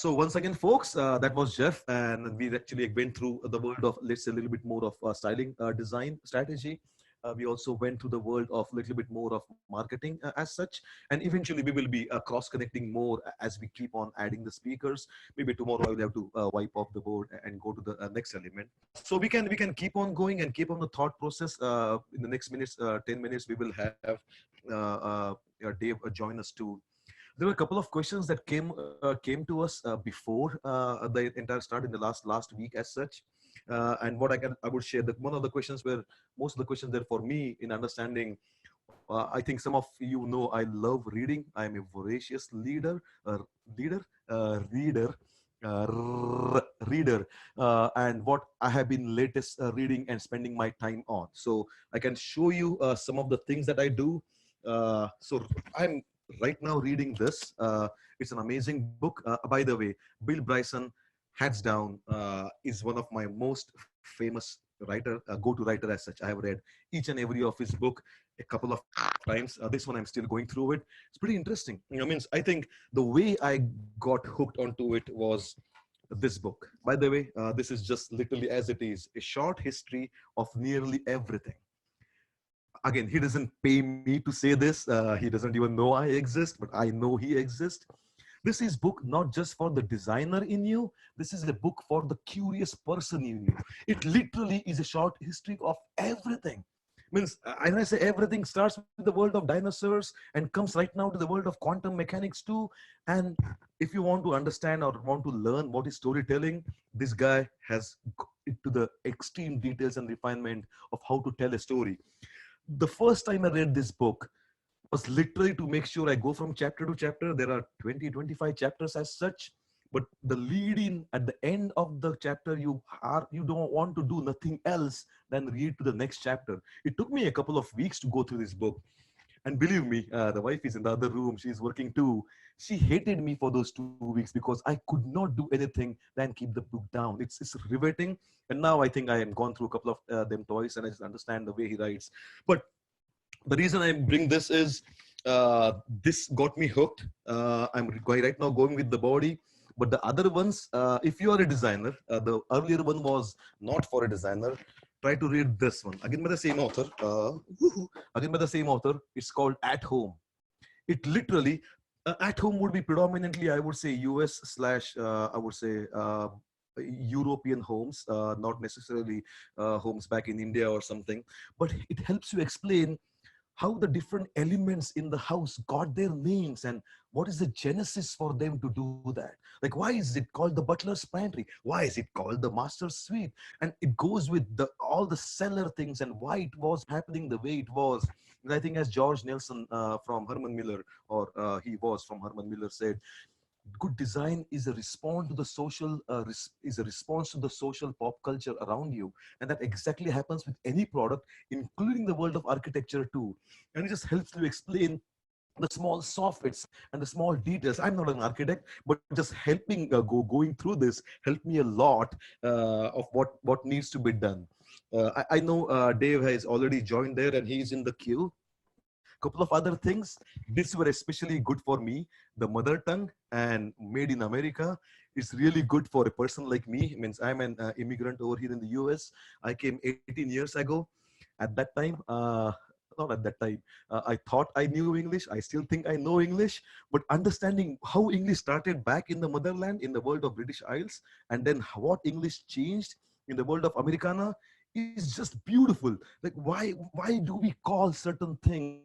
So once again, folks, that was Jeff, and we actually went through the world of, let's say, a little bit more of styling, design strategy. We also went through the world of a little bit more of marketing as such, and eventually we will be cross-connecting more as we keep on adding the speakers. Maybe tomorrow I will have to wipe off the board and go to the next element. So we can keep on going and keep on the thought process. In the next minutes, 10 minutes, we will have Dave join us too. There were a couple of questions that came to us before the entire start in the last week as such. And what I would share that one of the questions were most of the questions there for me in understanding. I think some of you know I love reading. I am a voracious leader, reader, reader, and what I have been latest reading and spending my time on. So I can show you some of the things that I do. So I'm right now reading this. It's an amazing book. By the way, Bill Bryson, hands down, is one of my most famous writer, go-to writer as such. I have read each and every of his book a couple of times. This one I'm still going through it. It's pretty interesting. I think the way I got hooked onto it was this book. By the way, this is just literally as it is, a short history of nearly everything. Again, he doesn't pay me to say this. He doesn't even know I exist, but I know he exists. This is book not just for the designer in you. This is a book for the curious person in you. It literally is a short history of everything. Means, when I say everything starts with the world of dinosaurs and comes right now to the world of quantum mechanics too. And if you want to understand or want to learn what is storytelling, this guy has to the extreme details and refinement of how to tell a story. The first time I read this book was literally to make sure I go from chapter to chapter. There are 20, 25 chapters as such, but the lead in at the end of the chapter, you don't want to do nothing else than read to the next chapter. It took me a couple of weeks to go through this book. And believe me, the wife is in the other room. She's working too. She hated me for those 2 weeks because I could not do anything than keep the book down. It's riveting. And now I think I have gone through a couple of them twice and I just understand the way he writes. But the reason I bring this is this got me hooked. I'm right now going with the body. But the other ones, if you are a designer, the earlier one was not for a designer. Try to read this one. Again by the same author. Again by the same author. It's called At Home. It literally, At Home would be predominantly, I would say, US slash, I would say, European homes, not necessarily homes back in India or something. But it helps you explain how the different elements in the house got their names and what is the genesis for them to do that. Like, why is it called the butler's pantry? Why is it called the master's suite? And it goes with all the cellar things and why it was happening the way it was. And I think as George Nelson from Herman Miller, or he was from Herman Miller, said, good design is a response to the social is a response to the social pop culture around you, and that exactly happens with any product, including the world of architecture too. And it just helps you explain the small soffits and the small details. I'm not an architect, but just helping going through this helped me a lot of what needs to be done. I know Dave has already joined there and he's in the queue. Couple of other things. These were especially good for me. The mother tongue and made in America. It's really good for a person like me. It means I'm an immigrant over here in the US. I came 18 years ago. At that time, not at that time, I thought I knew English. I still think I know English, but understanding how English started back in the motherland, in the world of British Isles, and then what English changed in the world of Americana is just beautiful. Like, why do we call certain things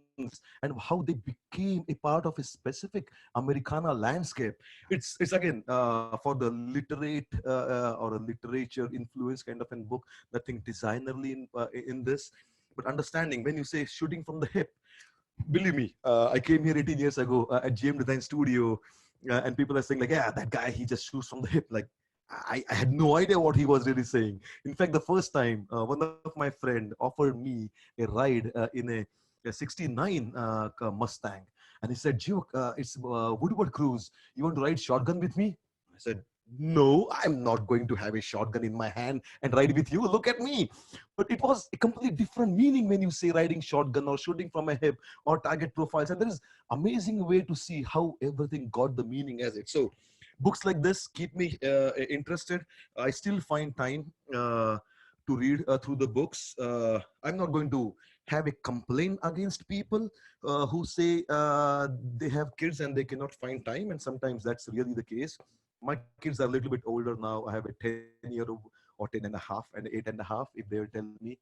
and how they became a part of a specific Americana landscape? It's again for the literate or a literature influence kind of a book. Nothing designerly in this, but understanding when you say shooting from the hip. Believe me, I came here 18 years ago at GM Design Studio, and people are saying like, yeah, that guy, he just shoots from the hip. Like, I had no idea what he was really saying. In fact, the first time, one of my friend offered me a ride in a 69 Mustang. And he said, Gio, it's Woodward Cruise. You want to ride shotgun with me? I said, no, I'm not going to have a shotgun in my hand and ride with you. Look at me. But it was a completely different meaning when you say riding shotgun or shooting from a hip or target profiles. And there is amazing way to see how everything got the meaning as it. So books like this keep me interested. I still find time to read through the books. I'm not going to have a complaint against people who say they have kids and they cannot find time, and sometimes that's really the case. My kids are a little bit older now. I have a 10-year-old or 10 and a half and 8.5, if they will tell me.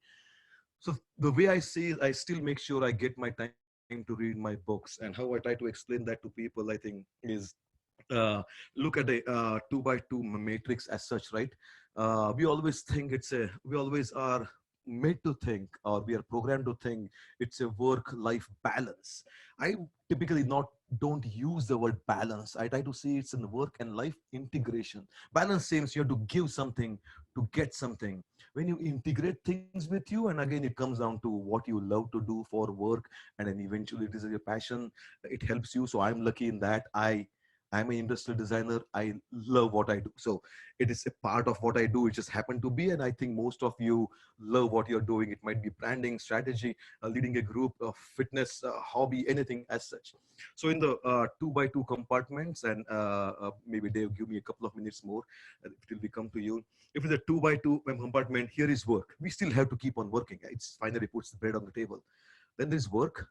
So the way I say is I still make sure I get my time to read my books. And how I try to explain that to people, I think, is look at a 2 by 2 matrix as such, right? We always think we always are made to think, or we are programmed to think it's a work-life balance. I typically not don't use the word balance. I try to see it's in work and life integration. Balance seems you have to give something to get something. When you integrate things with you, and again it comes down to what you love to do for work, and then eventually it is your passion, it helps you. So I'm lucky in that I'm an industrial designer. I love what I do. So it is a part of what I do. It just happened to be. And I think most of you love what you're doing. It might be branding, strategy, leading a group, fitness, hobby, anything as such. So in the 2 by 2 compartments, and maybe Dave, give me a couple of minutes more till we come to you. If it's a 2 by 2 compartment, here is work. We still have to keep on working. It's finally puts the bread on the table. Then there's work.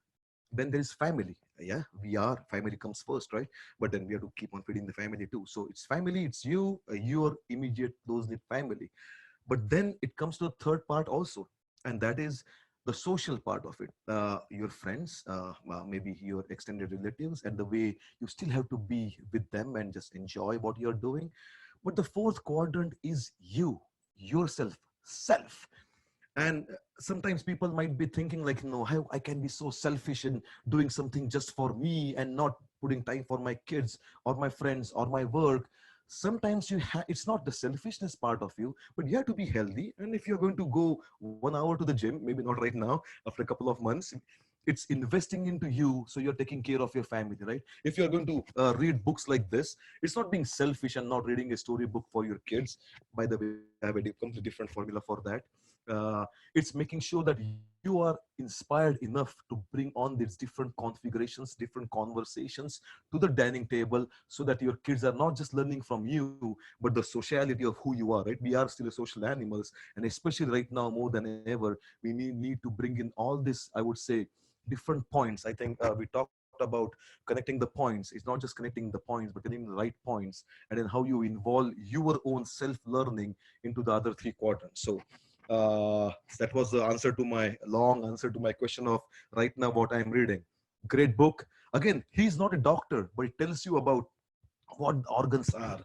Then there is family. Yeah, we are family comes first, right? But then we have to keep on feeding the family too. So it's family, it's you, your immediate close knit family. But then it comes to the third part also, and that is the social part of it. Your friends, maybe your extended relatives, and the way you still have to be with them and just enjoy what you're doing. But the fourth quadrant is you, yourself, self. And sometimes people might be thinking like, no, how I can be so selfish in doing something just for me and not putting time for my kids or my friends or my work. Sometimes it's not the selfishness part of you, but you have to be healthy. And if you're going to go 1 hour to the gym, maybe not right now, after a couple of months, it's investing into you, so you're taking care of your family, right? If you're going to read books like this, it's not being selfish and not reading a storybook for your kids. By the way, I have a completely different formula for that. It's making sure that you are inspired enough to bring on these different configurations, different conversations to the dining table, so that your kids are not just learning from you, but the sociality of who you are, right? We are still social animals, and especially right now more than ever, we need to bring in all this, I would say, different points. I think we talked about connecting the points. It's not just connecting the points, but connecting the right points, and then how you involve your own self-learning into the other three quadrants. So that was the answer to my long answer to my question of right now what I'm reading. Great book. Again, he's not a doctor, but it tells you about what organs are.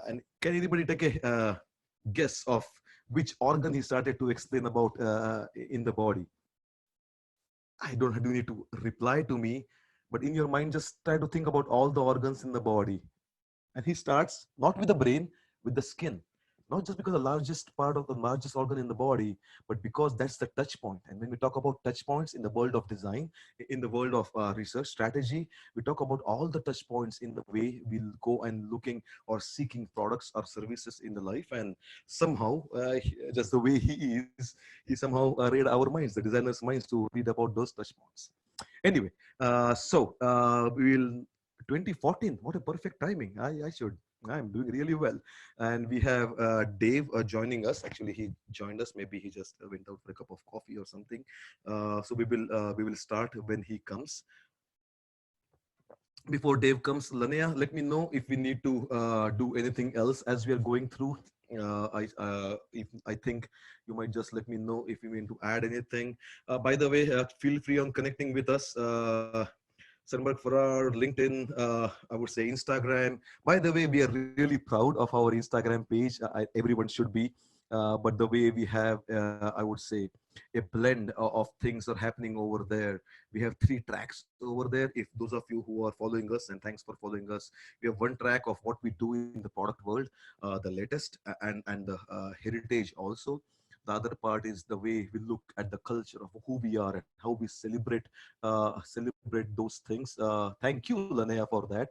And can anybody take a guess of which organ he started to explain about in the body? I don't do need to reply to me, but in your mind, just try to think about all the organs in the body. And he starts not with the brain, with the skin. Not just because the largest part of the largest organ in the body, but because that's the touch point. And when we talk about touch points in the world of design, in the world of research strategy, we talk about all the touch points in the way we'll go and looking or seeking products or services in the life. And somehow, just the way he is, he somehow read our minds, the designer's minds, to read about those touch points. Anyway, we'll 2014. What a perfect timing. I'm doing really well. And we have Dave joining us. Actually, he joined us. Maybe he just went out for a cup of coffee or something. So we will start when he comes. Before Dave comes, Lanea, let me know if we need to do anything else as we are going through. If I think you might just let me know if you need to add anything. By the way, feel free on connecting with us. Sundberg-Ferar, LinkedIn, I would say Instagram. By the way, we are really proud of our Instagram page. Everyone should be. But the way we have, I would say, a blend of things are happening over there. We have 3 tracks over there. If those of you who are following us, and thanks for following us, we have 1 track of what we do in the product world, the latest, and the heritage also. The other part is the way we look at the culture of who we are and how we celebrate those things. Thank you, Lanea, for that.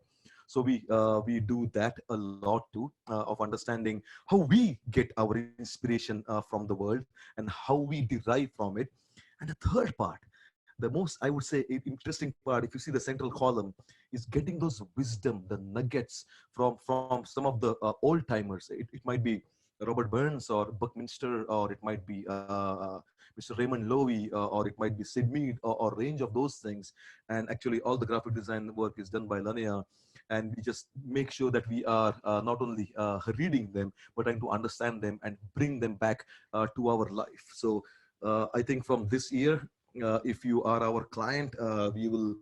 So we do that a lot too, of understanding how we get our inspiration from the world and how we derive from it. And the third part, the most, I would say, interesting part, if you see the central column, is getting those wisdom, the nuggets from some of the old timers. It might be Robert Burns or Buckminster, or it might be Mr. Raymond Loewy, or it might be Sid Mead, or range of those things. And actually, all the graphic design work is done by Lania, and we just make sure that we are not only reading them, but trying to understand them and bring them back to our life. So I think from this year, if you are our client, we will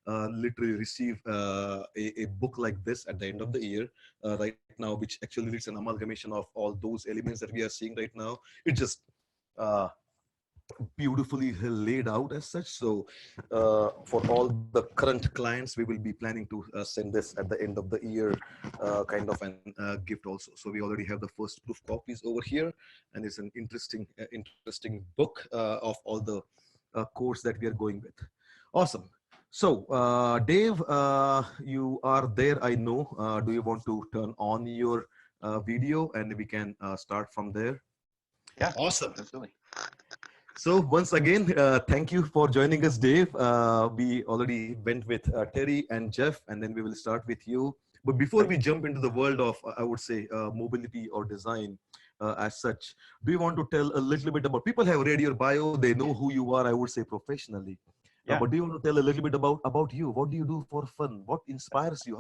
literally receive a book like this at the end of the year right now, which actually is an amalgamation of all those elements that we are seeing right now. It just uh, beautifully laid out as such. So for all the current clients, we will be planning to send this at the end of the year, kind of an gift also. So we already have the first proof copies over here, and it's an interesting book of all the course that we are going with. Awesome. So Dave, you are there, I know. Do you want to turn on your video, and we can start from there? Yeah, Awesome. absolutely. So once again, thank you for joining us, Dave. We already went with Terry and Jeff, and then we will start with you. But before we jump into the world of, I would say, mobility or design as such, do you want to tell a little bit about, people have read your bio, they know who you are, I would say, professionally. Yeah. But do you want to tell a little bit about you? What do you do for fun? What inspires you?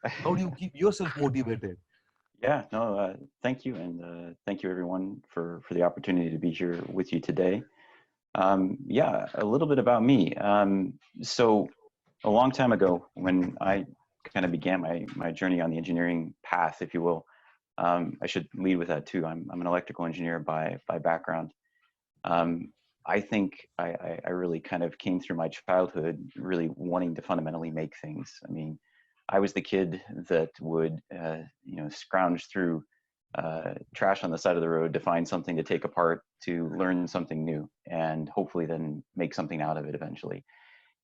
How do you keep yourself motivated? Yeah, no, thank you. And thank you everyone for the opportunity to be here with you today. Yeah, a little bit about me. So a long time ago, when I kind of began my journey on the engineering path, if you will, I should lead with that too. I'm an electrical engineer by background. I think I really kind of came through my childhood really wanting to fundamentally make things. I mean, I was the kid that would, scrounge through trash on the side of the road to find something to take apart, to learn something new, and hopefully then make something out of it eventually.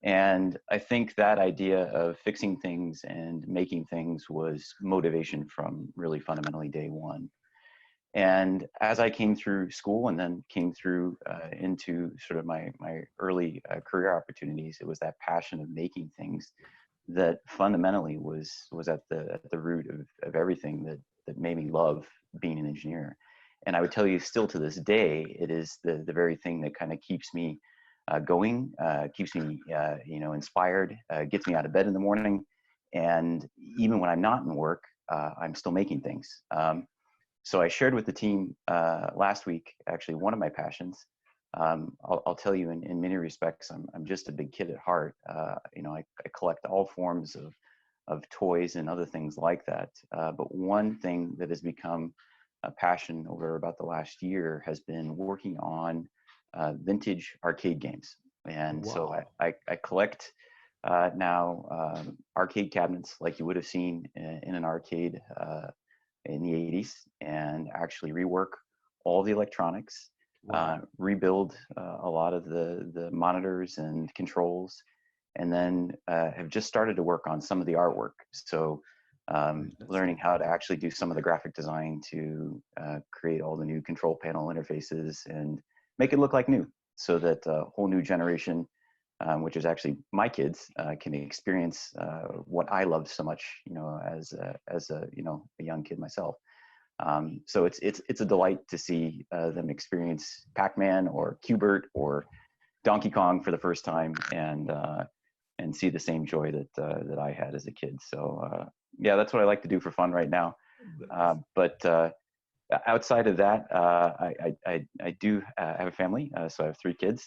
And I think that idea of fixing things and making things was motivation from really fundamentally day one. And as I came through school and then came through into sort of my early career opportunities, it was that passion of making things that fundamentally was at the root of everything that made me love being an engineer. And I would tell you, still to this day, it is the very thing that kind of keeps me going, keeps me inspired, gets me out of bed in the morning, and even when I'm not in work, I'm still making things. So I shared with the team last week, actually, one of my passions. I'll tell you, in many respects, I'm just a big kid at heart. I collect all forms of toys and other things like that. But one thing that has become a passion over about the last year has been working on vintage arcade games. And wow. So I collect now arcade cabinets like you would have seen in an arcade in the 80s, and actually rework all the electronics, wow. Rebuild a lot of the monitors and controls, and then have just started to work on some of the artwork. So learning how to actually do some of the graphic design to create all the new control panel interfaces and make it look like new, so that a whole new generation, which is actually my kids, can experience what I love so much, as a young kid myself. So it's a delight to see them experience Pac-Man or Q*bert or Donkey Kong for the first time, and see the same joy that I had as a kid. So yeah, that's what I like to do for fun right now. But outside of that, I do have a family, so I have 3 kids,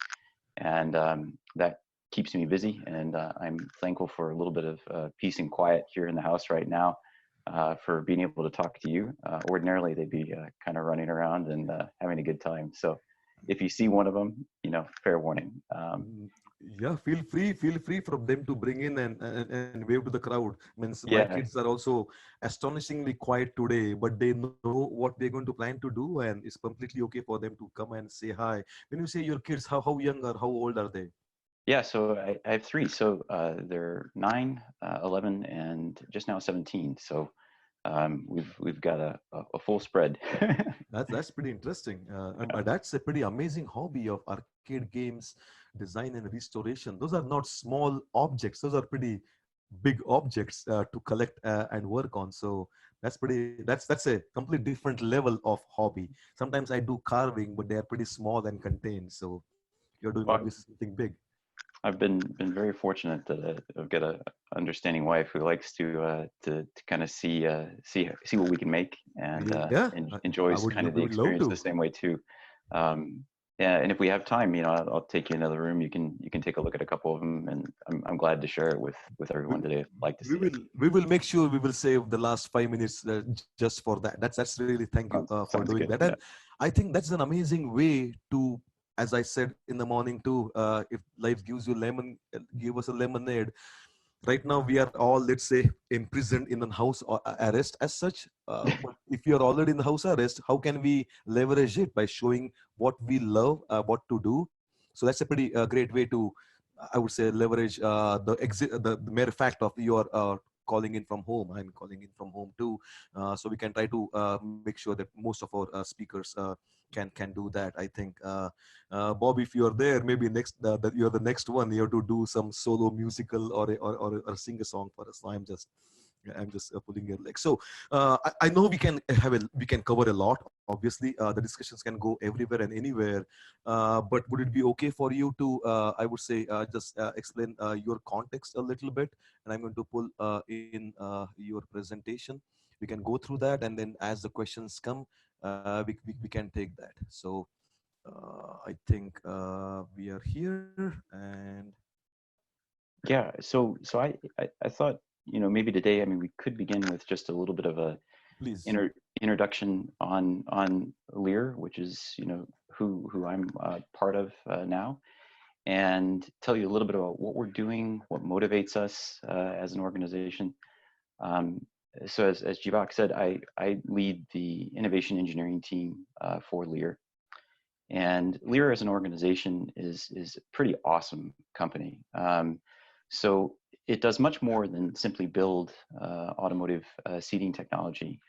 and that keeps me busy, and I'm thankful for a little bit of peace and quiet here in the house right now, for being able to talk to you. Ordinarily, they'd be kind of running around and having a good time. So if you see one of them, fair warning. Yeah, feel free from them to bring in and wave to the crowd. Means yeah. My kids are also astonishingly quiet today, but they know what they're going to plan to do, and it's completely okay for them to come and say hi. When you say your kids, how young or how old are they? Yeah, so I have 3. So they're 9, 11, and just now 17. So we've got a full spread. That's pretty interesting. That's a pretty amazing hobby of arcade games, design and restoration. Those are not small objects. Those are pretty big objects to collect and work on. So that's a complete different level of hobby. Sometimes I do carving, but they are pretty small and contained. So you're doing Well, obviously something big. I've been very fortunate that I've got a understanding wife who likes to kind of see what we can make, and Yeah, enjoys kind of we the would love experience the to. same way too. Yeah, and if we have time, I'll take you in another room. You can take a look at a couple of them, and I'm glad to share it with we, everyone today. If you'd like to we see it. will make sure we will save the last 5 minutes just for that. That's really thank you for Sounds doing good. that. Yeah. And I think that's an amazing way to, as I said in the morning too, if life gives you lemon, give us a lemonade. Right now we are all, let's say, imprisoned in a house arrest as such. But if you're already in the house arrest, how can we leverage it? By showing what we love, what to do. So that's a pretty great way to, I would say, leverage the mere fact of your calling in from home. I'm calling in from home too. So we can try to make sure that most of our speakers can do that. I think Bob, if you're there, maybe next that you're the next one. You have to do some solo musical or sing a song for us. So I'm just pulling your leg. So I know we can cover a lot. Obviously, the discussions can go everywhere and anywhere. But would it be okay for you to, I would say, just explain your context a little bit? And I'm going to pull in your presentation. We can go through that, and then as the questions come, we can take that. So I think we are here, and Yeah. So I thought, maybe today, I mean, we could begin with just a little bit of a please. introduction on Lear, which is who I'm part of now, and tell you a little bit about what we're doing, what motivates us as an organization. Um, so as Jivak said, I lead the innovation engineering team for Lear. And Lear as an organization is a pretty awesome company. So it does much more than simply build automotive seating technology.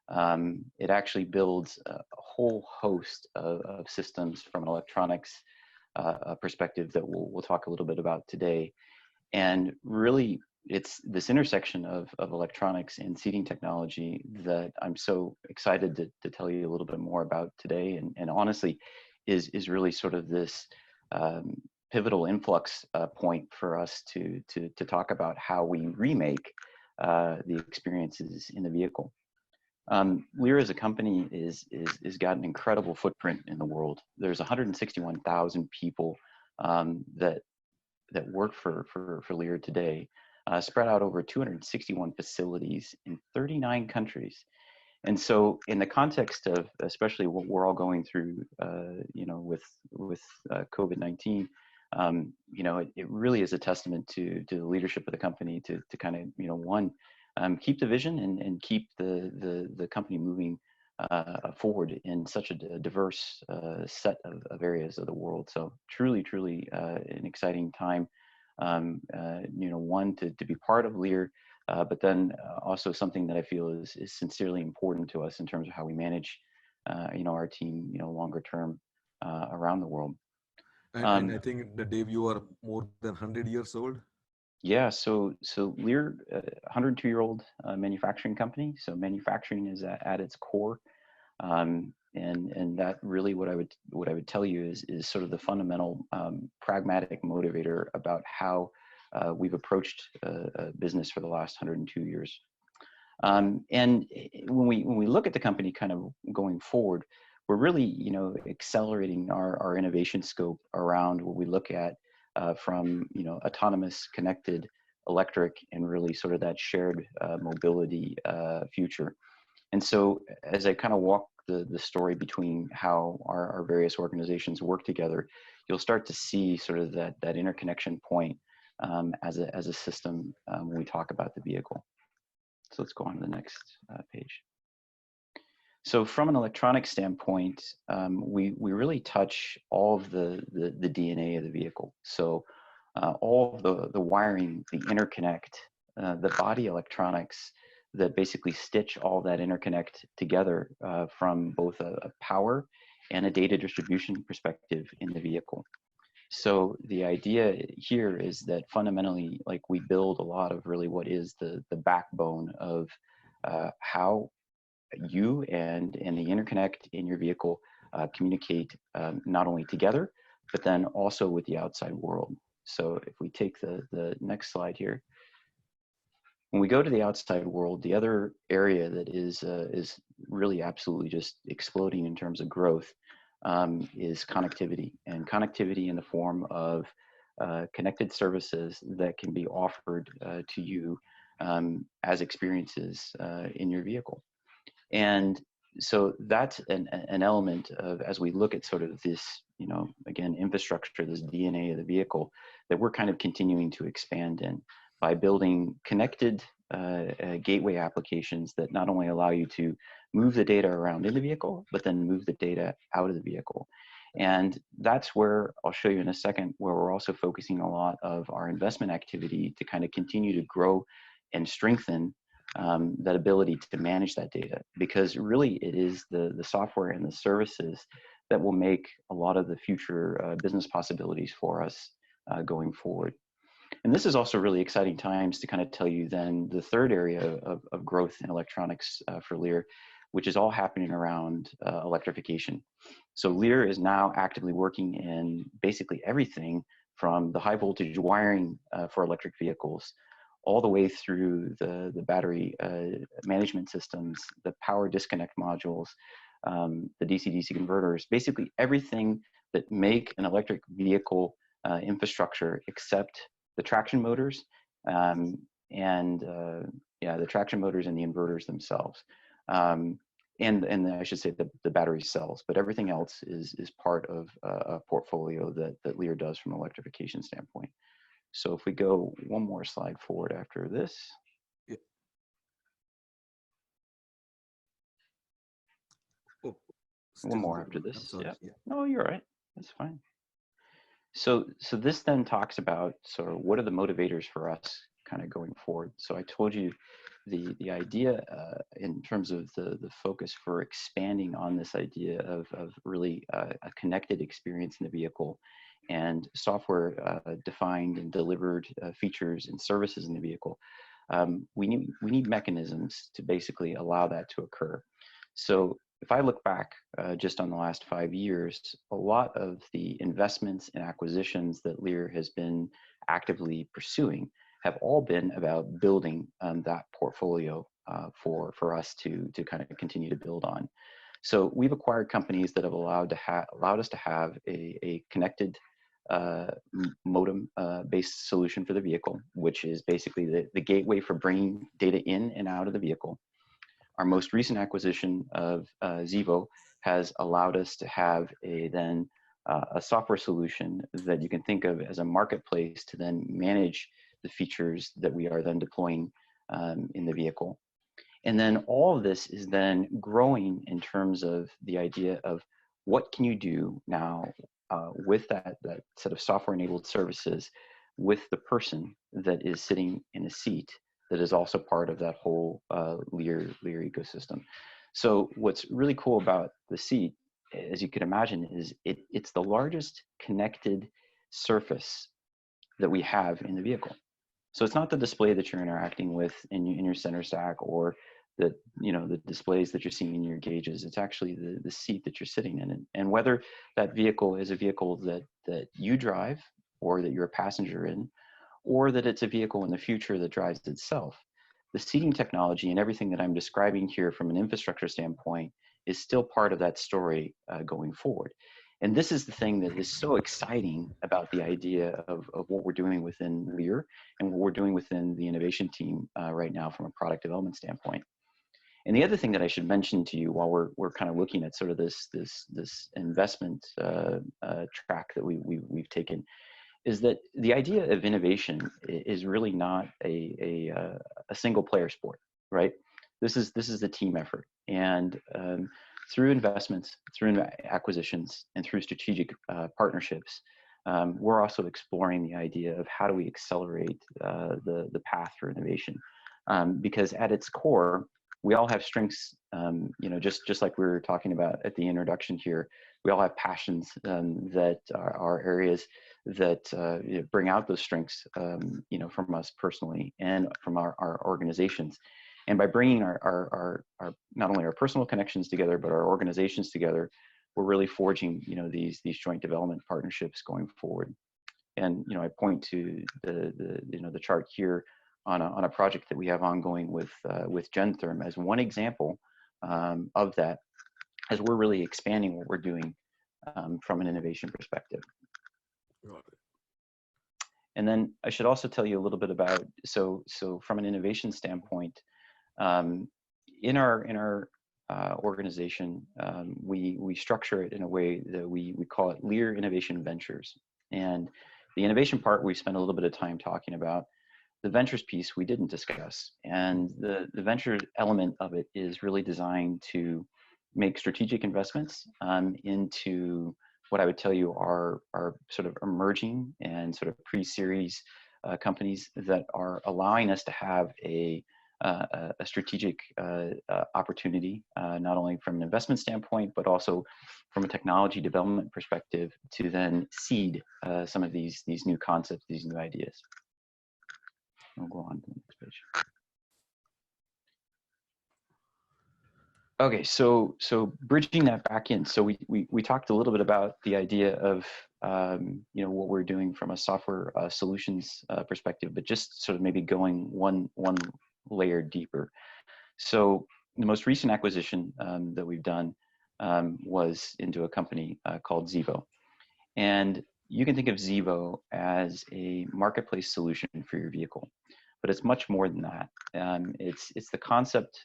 It actually builds a whole host of systems from an electronics perspective that we'll talk a little bit about today. And really, it's this intersection of electronics and seating technology that I'm so excited to tell you a little bit more about today. And honestly, is really sort of this pivotal influx point for us to talk about how we remake the experiences in the vehicle. Lear as a company is got an incredible footprint in the world. There's 161,000 people that work for Lear today, spread out over 261 facilities in 39 countries. And so, in the context of especially what we're all going through, with COVID-19, it really is a testament to the leadership of the company to kind of one, keep the vision and keep the company moving forward in such a diverse set of areas of the world. So truly an exciting time. One to be part of Lear, but then also something that I feel is sincerely important to us in terms of how we manage, our team, longer term around the world. And I think that Dave, you are more than 100 years old. Yeah, so Lear, 102-year-old manufacturing company. So manufacturing is at its core, and that really what I would tell you is sort of the fundamental pragmatic motivator about how we've approached business for the last 102 years. And when we look at the company kind of going forward, we're really accelerating our innovation scope around what we look at from autonomous, connected, electric, and really sort of that shared mobility future. And so as I kind of walk the story between how our various organizations work together, you'll start to see sort of that interconnection point as a system when we talk about the vehicle. So let's go on to the next page. So from an electronic standpoint, we really touch all of the DNA of the vehicle. So all of the wiring, the interconnect, the body electronics, that basically stitch all that interconnect together from both a power and a data distribution perspective in the vehicle. So the idea here is that fundamentally, like, we build a lot of really what is the backbone of how you and the interconnect in your vehicle communicate not only together, but then also with the outside world. So if we take the next slide here, when we go to the outside world, the other area that is really absolutely just exploding in terms of growth is connectivity, and connectivity in the form of connected services that can be offered to you as experiences in your vehicle. And so that's an element of, as we look at sort of this, you know, again, infrastructure, this DNA of the vehicle, that we're kind of continuing to expand in by building connected gateway applications that not only allow you to move the data around in the vehicle, but then move the data out of the vehicle. And that's where I'll show you in a second, where we're also focusing a lot of our investment activity to kind of continue to grow and strengthen that ability to manage that data, because really it is the software and the services that will make a lot of the future business possibilities for us going forward. And this is also really exciting times to kind of tell you then the third area of growth in electronics for Lear, which is all happening around electrification. So Lear is now actively working in basically everything from the high voltage wiring for electric vehicles, all the way through the battery management systems, the power disconnect modules, the DC-DC converters, basically everything that make an electric vehicle infrastructure except the traction motors the traction motors and the inverters themselves. And I should say the battery cells, but everything else is part of a portfolio that Lear does from an electrification standpoint. So if we go one more slide forward after this. Yeah. Oh, one more after this. Sorry, yeah. yeah. No, you're right. That's fine. So this then talks about sort of what are the motivators for us kind of going forward. So I told you the idea in terms of the focus for expanding on this idea of really a connected experience in the vehicle and software defined and delivered features and services in the vehicle. We need mechanisms to basically allow that to occur. So if I look back just on the last 5 years, a lot of the investments and acquisitions that Lear has been actively pursuing have all been about building that portfolio for us to kind of continue to build on. So we've acquired companies that have allowed us to have a connected modem based solution for the vehicle, which is basically the gateway for bringing data in and out of the vehicle. Our most recent acquisition of Xevo has allowed us to have a software solution that you can think of as a marketplace to then manage the features that we are then deploying in the vehicle. And then all of this is then growing in terms of the idea of what can you do now with that set of software-enabled services with the person that is sitting in a seat that is also part of that whole Lear ecosystem. So what's really cool about the seat, as you can imagine, is it's the largest connected surface that we have in the vehicle. So it's not the display that you're interacting with in your center stack or the displays that you're seeing in your gauges. It's actually the seat that you're sitting in. And whether that vehicle is a vehicle that you drive or that you're a passenger in, or that it's a vehicle in the future that drives itself, the seating technology and everything that I'm describing here from an infrastructure standpoint is still part of that story going forward. And this is the thing that is so exciting about the idea of what we're doing within Lear and what we're doing within the innovation team right now from a product development standpoint. And the other thing that I should mention to you while we're kind of looking at sort of this investment track that we've taken is that the idea of innovation is really not a single player sport, right? This is a team effort, and through investments, through acquisitions, and through strategic partnerships, we're also exploring the idea of how do we accelerate the path for innovation because at its core, we all have strengths, you know, just like we were talking about at the introduction here. We all have passions that are areas that you know, bring out those strengths, you know, from us personally and from our organizations. And by bringing our not only our personal connections together, but our organizations together, we're really forging, you know, these joint development partnerships going forward. And, you know, I point to the chart here on a project that we have ongoing with Gentherm as one example of that, as we're really expanding what we're doing from an innovation perspective. And then I should also tell you a little bit about, so from an innovation standpoint, in our organization, we structure it in a way that we call it Lear Innovation Ventures. And the innovation part, we spent a little bit of time talking about. The ventures piece we didn't discuss. And the venture element of it is really designed to make strategic investments into what I would tell you are sort of emerging and sort of pre-series companies that are allowing us to have a strategic opportunity, not only from an investment standpoint, but also from a technology development perspective, to then seed some of these new concepts, these new ideas. We'll go on to the next page. Okay, so bridging that back in. So we talked a little bit about the idea of you know, what we're doing from a software solutions perspective, but just sort of maybe going one layer deeper. So the most recent acquisition that we've done was into a company called Zevo, and you can think of Zevo as a marketplace solution for your vehicle, but it's much more than that. It's the concept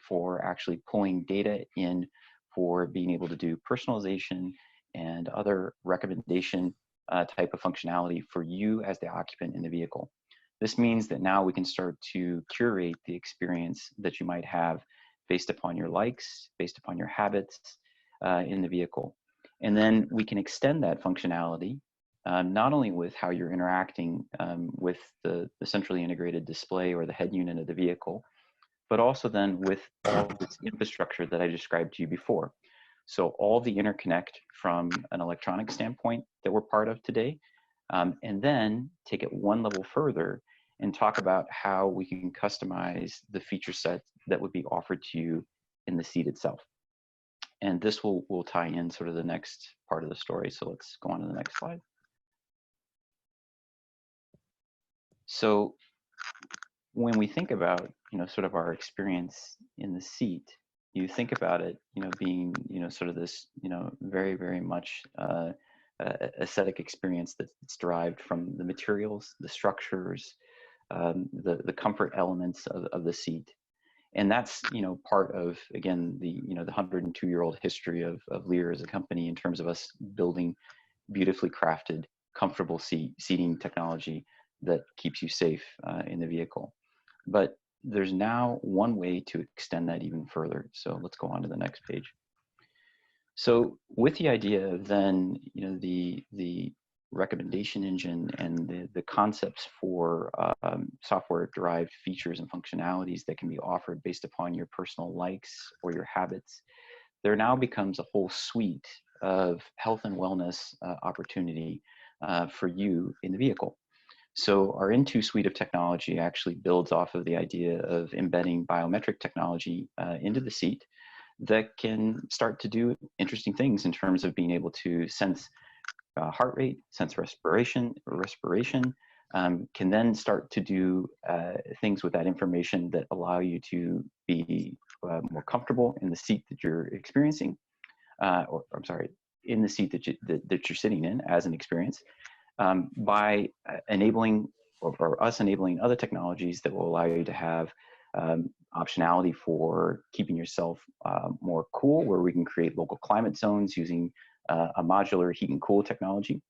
for actually pulling data in for being able to do personalization and other recommendation type of functionality for you as the occupant in the vehicle. This means that now we can start to curate the experience that you might have based upon your likes, based upon your habits in the vehicle. And then we can extend that functionality not only with how you're interacting with the centrally integrated display or the head unit of the vehicle, but also then with all this infrastructure that I described to you before. So all the interconnect from an electronic standpoint that we're part of today, and then take it one level further and talk about how we can customize the feature set that would be offered to you in the seat itself. And this will tie in sort of the next part of the story. So let's go on to the next slide. So when we think about, you know, sort of our experience in the seat, you think about it, you know, being, you know, sort of this, you know, very, very much aesthetic experience that's derived from the materials, the structures, the comfort elements of the seat. And that's, you know, part of, again, the, you know, the 102-year-old history of Lear as a company in terms of us building beautifully crafted, comfortable seating technology that keeps you safe in the vehicle. But there's now one way to extend that even further. So let's go on to the next page. So with the idea of then, you know, the recommendation engine and the concepts for software-derived features and functionalities that can be offered based upon your personal likes or your habits, there now becomes a whole suite of health and wellness opportunity for you in the vehicle. So our Into suite of technology actually builds off of the idea of embedding biometric technology into the seat that can start to do interesting things in terms of being able to sense heart rate, sense respiration, can then start to do things with that information that allow you to be more comfortable in the seat that you're experiencing, or I'm sorry, in the seat that you're sitting in as an experience. By enabling or us enabling other technologies that will allow you to have optionality for keeping yourself more cool, where we can create local climate zones using a modular heat and cool technology.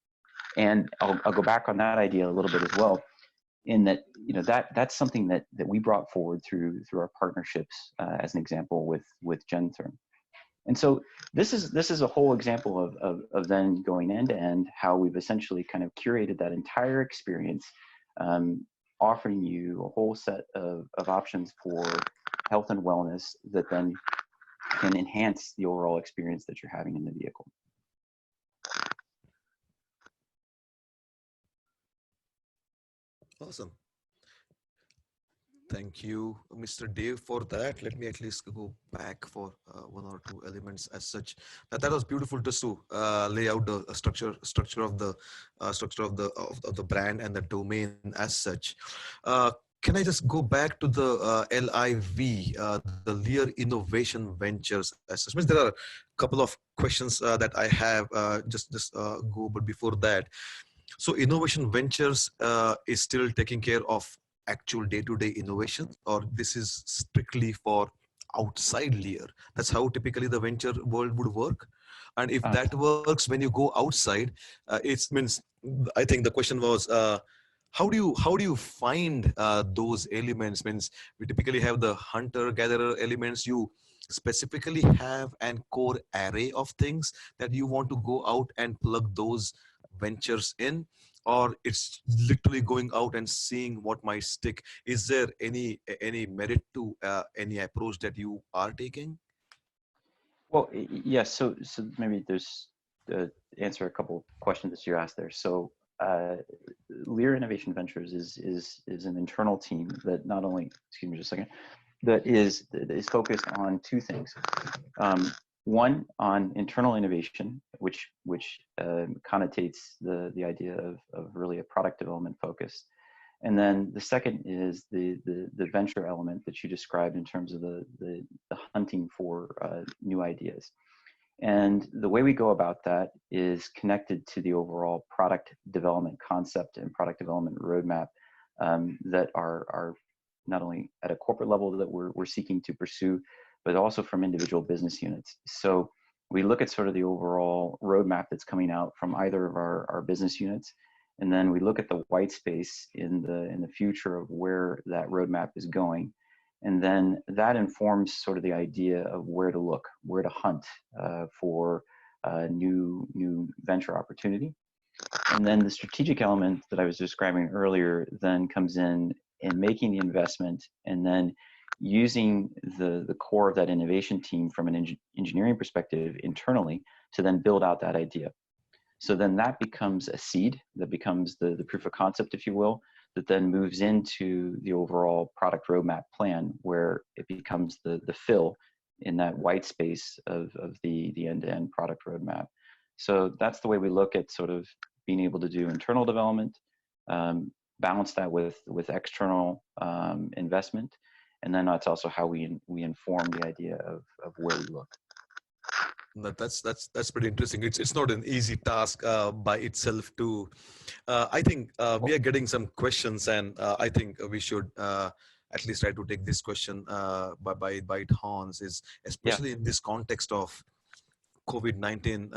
And I'll go back on that idea a little bit as well, in that, you know, that's something that we brought forward through our partnerships, as an example with Gentherm. And so this is a whole example of then going end to end, how we've essentially kind of curated that entire experience offering you a whole set of options for health and wellness that then can enhance the overall experience that you're having in the vehicle. Awesome. Thank you, Mr. Dave, for that. Let me at least go back for one or two elements as such. That was beautiful just to lay out the structure of the of the brand and the domain as such. Can I just go back to the LIV, the Lear Innovation Ventures as such? Means there are a couple of questions that I have. Just go, but before that, so Innovation Ventures is still taking care of actual day-to-day innovation, or this is strictly for outside Lear? That's how typically the venture world would work. And if that works when you go outside, it means, I think the question was, how do you find those elements? Means we typically have the hunter-gatherer elements. You specifically have an core array of things that you want to go out and plug those ventures in, or it's literally going out and seeing what might stick? Is there any merit to any approach that you are taking? Well, yes. So maybe there's answer a couple questions that you asked there. So Lear Innovation Ventures is an internal team that not only, excuse me just a second, that is focused on two things. One, on internal innovation, which connotates the idea of really a product development focus. And then the second is the venture element that you described in terms of the hunting for new ideas. And the way we go about that is connected to the overall product development concept and product development roadmap that are not only at a corporate level that we're seeking to pursue, but also from individual business units. So we look at sort of the overall roadmap that's coming out from either of our business units, and then we look at the white space in the future of where that roadmap is going. And then that informs sort of the idea of where to look, where to hunt for new venture opportunity. And then the strategic element that I was describing earlier then comes in making the investment, and then using the core of that innovation team from an engineering perspective internally to then build out that idea. So then that becomes a seed, that becomes the proof of concept, if you will, that then moves into the overall product roadmap plan, where it becomes the fill in that white space of the end-to-end product roadmap. So that's the way we look at sort of being able to do internal development, balance that with external investment, and then that's also how we inform the idea of where we look. That's pretty interesting. It's not an easy task by itself to. I think we are getting some questions, and I think we should at least try to take this question by it Hans, is especially in this context of COVID-19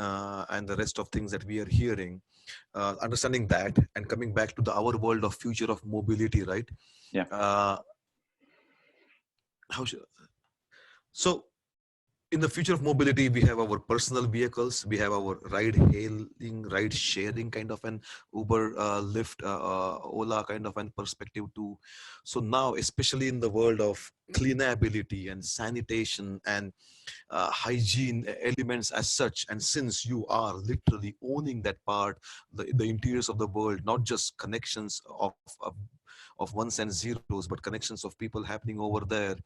and the rest of things that we are hearing. Understanding that and coming back to our world of future of mobility, right? Yeah. So in the future of mobility, we have our personal vehicles, we have our ride-hailing, ride-sharing kind of an Uber, Lyft, Ola kind of an perspective too. So now, especially in the world of cleanability and sanitation and hygiene elements as such, and since you are literally owning that part, the interiors of the world, not just connections of ones and zeros, but connections of people happening over there.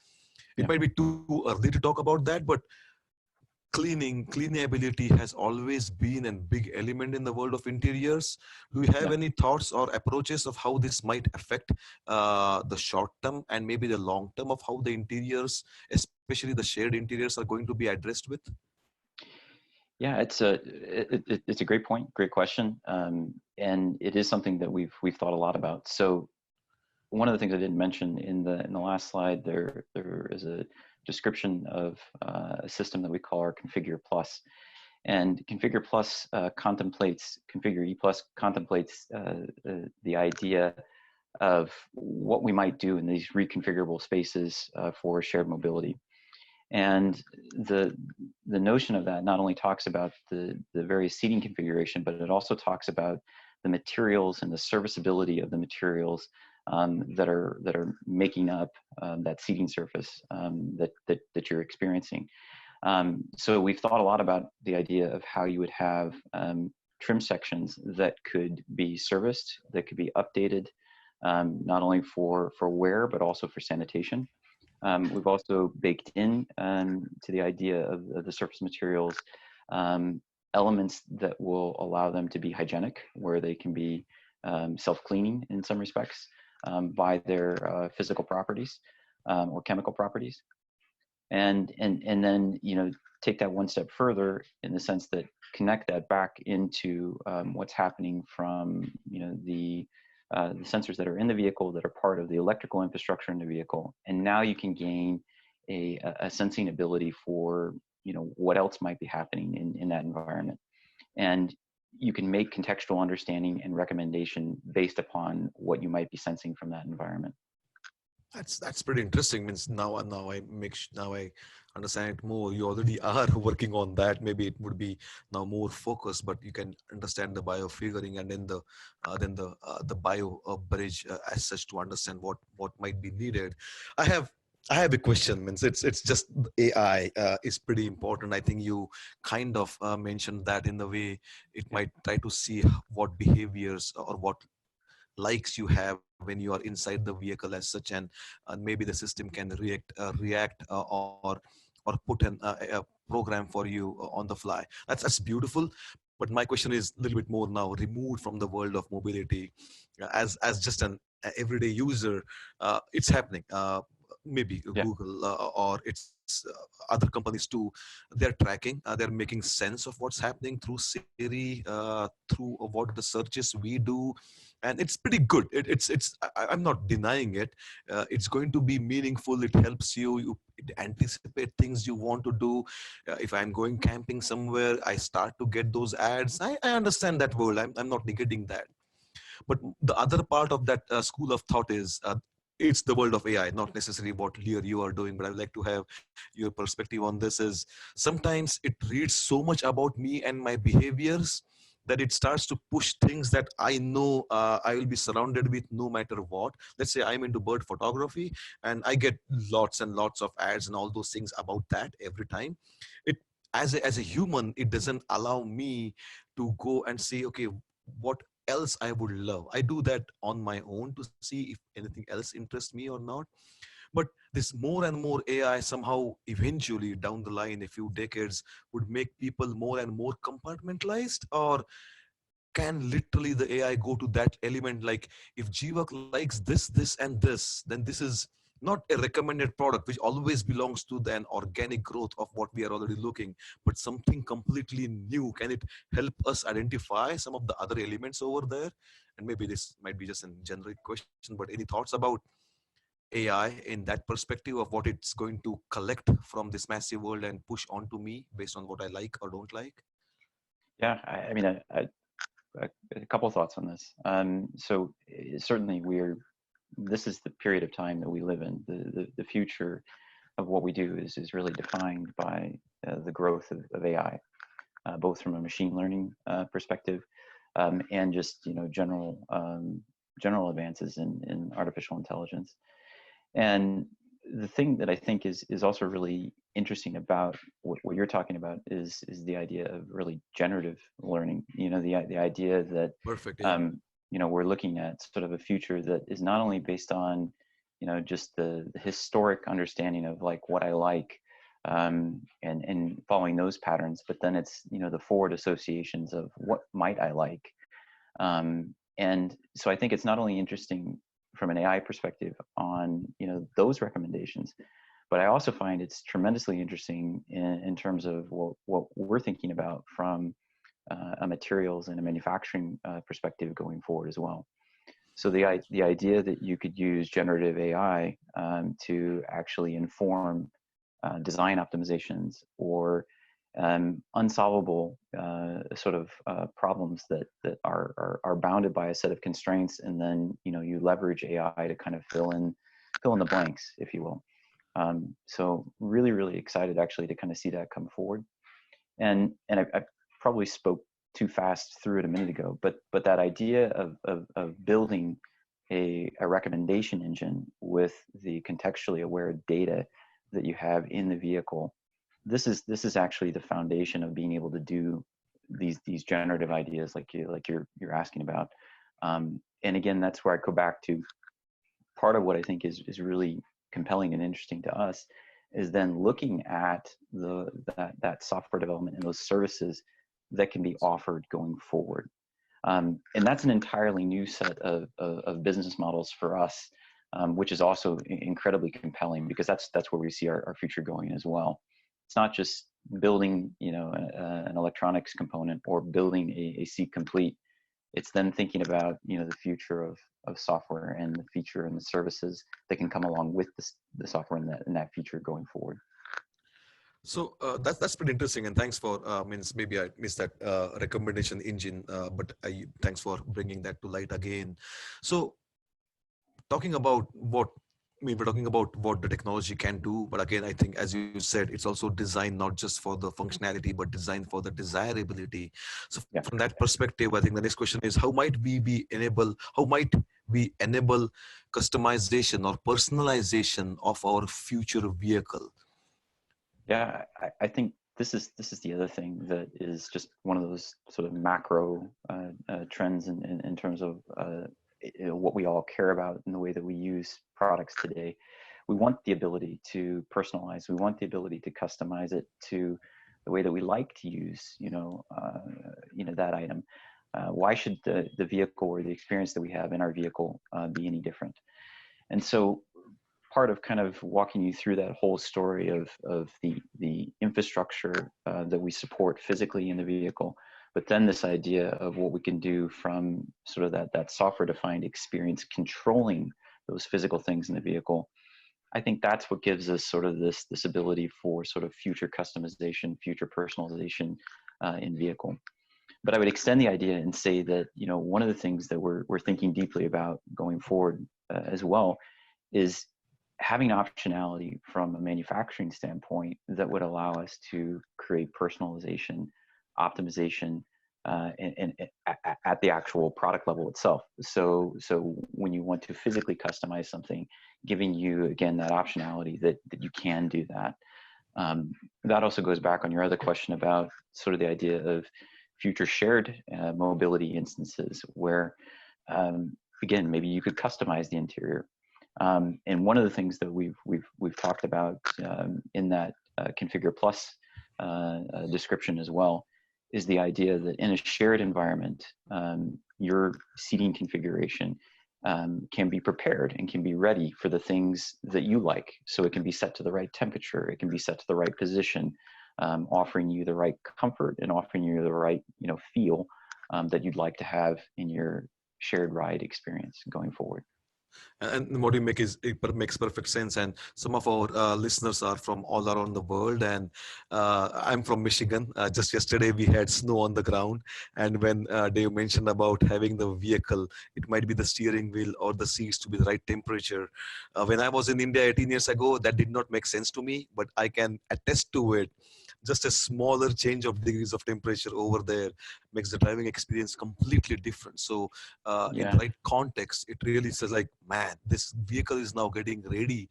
It might be too early to talk about that, but cleanability has always been a big element in the world of interiors. Do you have any thoughts or approaches of how this might affect the short term and maybe the long term of how the interiors, especially the shared interiors, are going to be addressed with? Yeah, it's a great point, great question, and it is something that we've thought a lot about. So one of the things I didn't mention in the last slide, there is a description of a system that we call our Configure Plus, and Configure Plus Configure E Plus contemplates the idea of what we might do in these reconfigurable spaces for shared mobility. And the notion of that not only talks about the various seating configuration, but it also talks about the materials and the serviceability of the materials that are making up that seating surface that you're experiencing. So we've thought a lot about the idea of how you would have trim sections that could be serviced, that could be updated, not only for wear, but also for sanitation. We've also baked in to the idea of the surface materials elements that will allow them to be hygienic, where they can be self-cleaning in some respects by their physical properties or chemical properties. And then, you know, take that one step further in the sense that connect that back into what's happening from, you know, the sensors that are in the vehicle that are part of the electrical infrastructure in the vehicle. And now you can gain a sensing ability for, you know, what else might be happening in that environment. And you can make contextual understanding and recommendation based upon what you might be sensing from that environment. That's pretty interesting. Means now I understand it more. You already are working on that. Maybe it would be now more focused, but you can understand the biofiguring and then the bio bridge as such to understand what might be needed. I have I have a question. Means it's just AI is pretty important. I think you kind of mentioned that in the way it might try to see what behaviors or what likes you have when you are inside the vehicle as such, and maybe the system can react or put a program for you on the fly. That's beautiful. But my question is a little bit more now removed from the world of mobility. As just an everyday user, it's happening. Maybe Yeah. Google or it's other companies too. They're tracking. They're making sense of what's happening through Siri, through what the searches we do, and it's pretty good. I'm not denying it. It's going to be meaningful. It helps you it anticipate things you want to do. If I'm going camping somewhere, I start to get those ads. I understand that world. I'm not negating that. But the other part of that school of thought is it's the world of AI, not necessarily what Lear you are doing. But I would like to have your perspective on this. Is sometimes it reads so much about me and my behaviors that it starts to push things that I know I will be surrounded with no matter what. Let's say I'm into bird photography and I get lots and lots of ads and all those things about that every time. It as a human, it doesn't allow me to go and say, okay, what else I would love. I do that on my own to see if anything else interests me or not. But this more and more AI somehow eventually down the line, a few decades, would make people more and more compartmentalized, or can literally the AI go to that element? Like if Jivak likes this, and this, then this is not a recommended product, which always belongs to the an organic growth of what we are already looking, but something completely new. Can it help us identify some of the other elements over there? And maybe this might be just a generic question, but any thoughts about AI in that perspective of what it's going to collect from this massive world and push onto me based on what I like or don't like? Yeah, I mean, a couple of thoughts on this. So certainly this is the period of time that we live in. The future of what we do is really defined by the growth of AI, both from a machine learning perspective and just, you know, general advances in artificial intelligence. And the thing that I think is also really interesting about what you're talking about is the idea of really generative learning. You know, the idea that Perfect. Yeah. you know, we're looking at sort of a future that is not only based on, you know, just the historic understanding of like what I like and following those patterns, but then it's, you know, the forward associations of what might I like. And so I think it's not only interesting from an AI perspective on, you know, those recommendations, but I also find it's tremendously interesting in terms of what we're thinking about from a materials and a manufacturing perspective going forward as well. So the idea that you could use generative AI to actually inform design optimizations or unsolvable sort of problems that are bounded by a set of constraints, and then, you know, you leverage AI to kind of fill in the blanks, if you will. So really excited actually to kind of see that come forward. And I probably spoke too fast through it a minute ago, but that idea of building a recommendation engine with the contextually aware data that you have in the vehicle, this is actually the foundation of being able to do these generative ideas like you're asking about. And again, that's where I go back to part of what I think is really compelling and interesting to us is then looking at that software development and those services that can be offered going forward. And that's an entirely new set of business models for us, which is also incredibly compelling because that's where we see our future going as well. It's not just building, an electronics component or building a seat complete. It's then thinking about, the future of software and the feature and the services that can come along with the software and that feature going forward. So that's pretty interesting, and thanks for maybe I missed that recommendation engine, but thanks for bringing that to light again. So talking about we're talking about what the technology can do, but again, I think as you said, it's also designed not just for the functionality, but designed for the desirability. So Yeah. from that perspective, I think the next question is how might we enable customization or personalization of our future vehicle? Yeah, I think this is the other thing that is just one of those sort of macro trends in terms of what we all care about in the way that we use products today. We want the ability to personalize. We want the ability to customize it to the way that we like to use, that item. Why should the vehicle or the experience that we have in our vehicle be any different? And so part of kind of walking you through that whole story of the infrastructure that we support physically in the vehicle, but then this idea of what we can do from sort of that software defined experience controlling those physical things in the vehicle. I think that's what gives us sort of this ability for sort of future customization, future personalization in vehicle. But I would extend the idea and say that, one of the things that we're thinking deeply about going forward as well is having optionality from a manufacturing standpoint that would allow us to create personalization, optimization, and at the actual product level itself. So when you want to physically customize something, giving you again that optionality that you can do that. That also goes back on your other question about sort of the idea of future shared mobility instances where again maybe you could customize the interior. And one of the things that we've talked about in that Configure Plus description as well is the idea that in a shared environment, your seating configuration can be prepared and can be ready for the things that you like. So it can be set to the right temperature, it can be set to the right position, offering you the right comfort and offering you the right feel that you'd like to have in your shared ride experience going forward. And what you make makes perfect sense. And some of our listeners are from all around the world. And I'm from Michigan. Just yesterday we had snow on the ground. And when Dave mentioned about having the vehicle, it might be the steering wheel or the seats to be the right temperature. When I was in India 18 years ago, that did not make sense to me, but I can attest to it. Just a smaller change of degrees of temperature over there makes the driving experience completely different. So in the right context, it really says like, man, this vehicle is now getting ready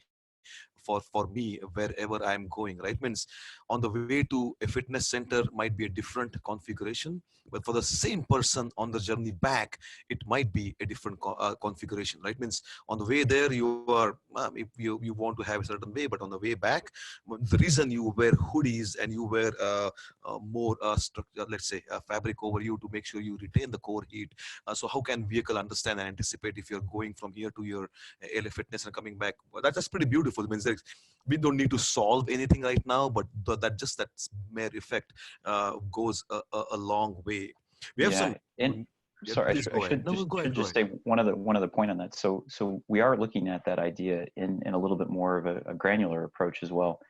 for me wherever I'm going, right? Means on the way to a fitness center might be a different configuration, but for the same person on the journey back, it might be a different configuration, right? Means on the way there, you are, if you want to have a certain way, but on the way back, the reason you wear hoodies and you wear more structure, let's say fabric over you to make sure you retain the core heat. So how can vehicle understand and anticipate if you're going from here to your LA fitness and coming back? Well, that's pretty beautiful. It means that we don't need to solve anything right now, but that mere effect goes a long way. We have some. And Yeah, sorry, please I go ahead. should No, just, go ahead. should just say one other point on that. So we are looking at that idea in a little bit more of a granular approach as well.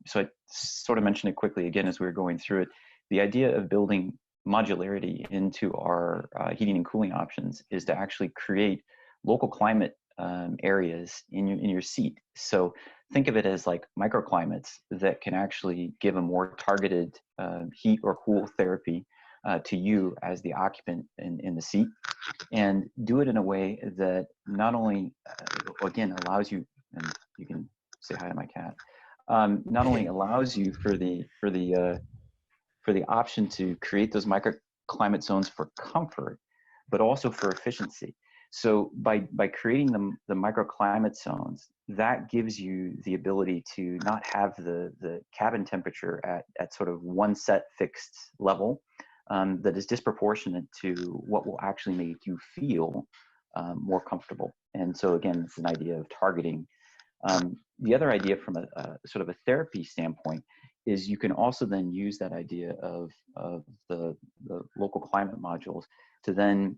So I sort of mentioned it quickly again as we were going through it. The idea of building modularity into our heating and cooling options is to actually create local climate areas in your seat. So think of it as like microclimates that can actually give a more targeted heat or cool therapy to you as the occupant in the seat, and do it in a way that not only, again, allows you, and you can say hi to my cat, not only allows you for the option to create those microclimate zones for comfort, but also for efficiency. So by creating the microclimate zones, that gives you the ability to not have the cabin temperature at sort of one set fixed level that is disproportionate to what will actually make you feel more comfortable. And so again, it's an idea of targeting. The other idea from a sort of a therapy standpoint is you can also then use that idea of the local climate modules to then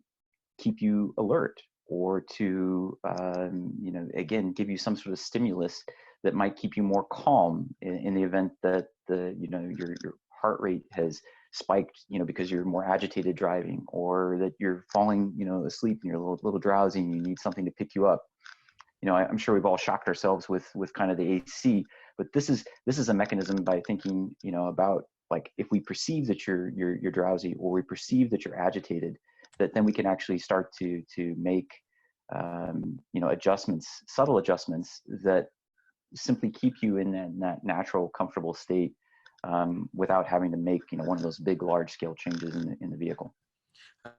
keep you alert, or to again, give you some sort of stimulus that might keep you more calm in the event that your heart rate has spiked, because you're more agitated driving, or that you're falling asleep and you're a little drowsy and you need something to pick you up. I'm sure we've all shocked ourselves with kind of the AC, but this is a mechanism by thinking, about, like, if we perceive that you're drowsy, or we perceive that you're agitated, that then we can actually start to make, adjustments, subtle adjustments that simply keep you in that natural, comfortable state, without having to make, one of those big, large scale changes in the vehicle.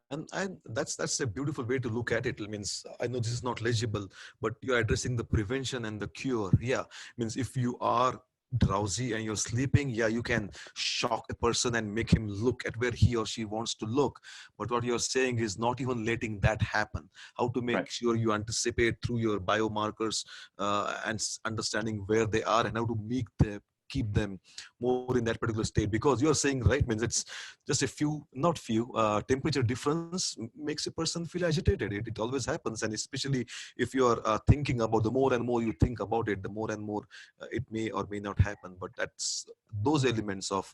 And that's a beautiful way to look at it. It means, I know this is not legible, but you're addressing the prevention and the cure. Yeah, means if you are drowsy and you're sleeping, yeah, you can shock a person and make him look at where he or she wants to look. But what you're saying is not even letting that happen. How to make sure you anticipate through your biomarkers, and understanding where they are and how to keep them more in that particular state. Because you're saying, right, means it's just a few, not few, temperature difference makes a person feel agitated. It always happens. And especially if you're thinking about, the more and more you think about it, the more and more it may or may not happen. But that's those elements of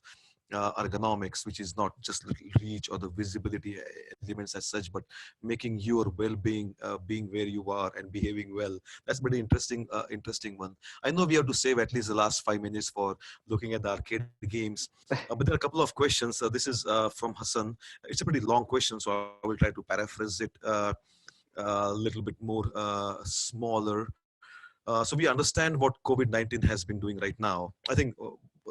ergonomics, which is not just reach or the visibility elements as such, but making your well-being, being where you are and behaving well. That's pretty interesting one. I know we have to save at least the last 5 minutes for looking at the arcade games, but there are a couple of questions. This is from Hassan. It's a pretty long question, so I will try to paraphrase it a little bit more smaller. So we understand what COVID-19 has been doing right now. I think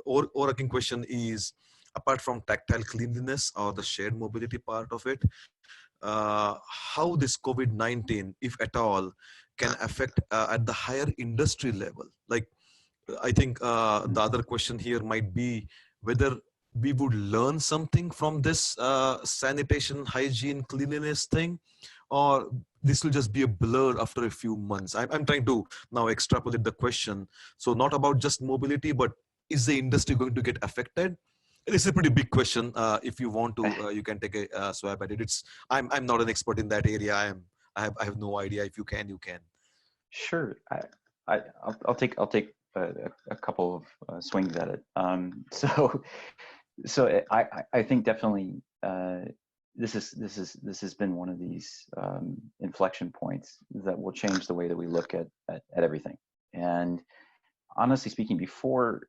overarching question is, apart from tactile cleanliness or the shared mobility part of it, how this COVID-19, if at all, can affect at the higher industry level. Like, I think the other question here might be whether we would learn something from this sanitation, hygiene, cleanliness thing, or this will just be a blur after a few months. I'm trying to now extrapolate the question. So not about just mobility, but is the industry going to get affected? It's a pretty big question. If you want to, you can take a swab at it. I'm not an expert in that area. I have no idea. If you can, you can. Sure, I'll take a couple of swings at it. So I think definitely this has been one of these inflection points that will change the way that we look at everything. And honestly speaking, before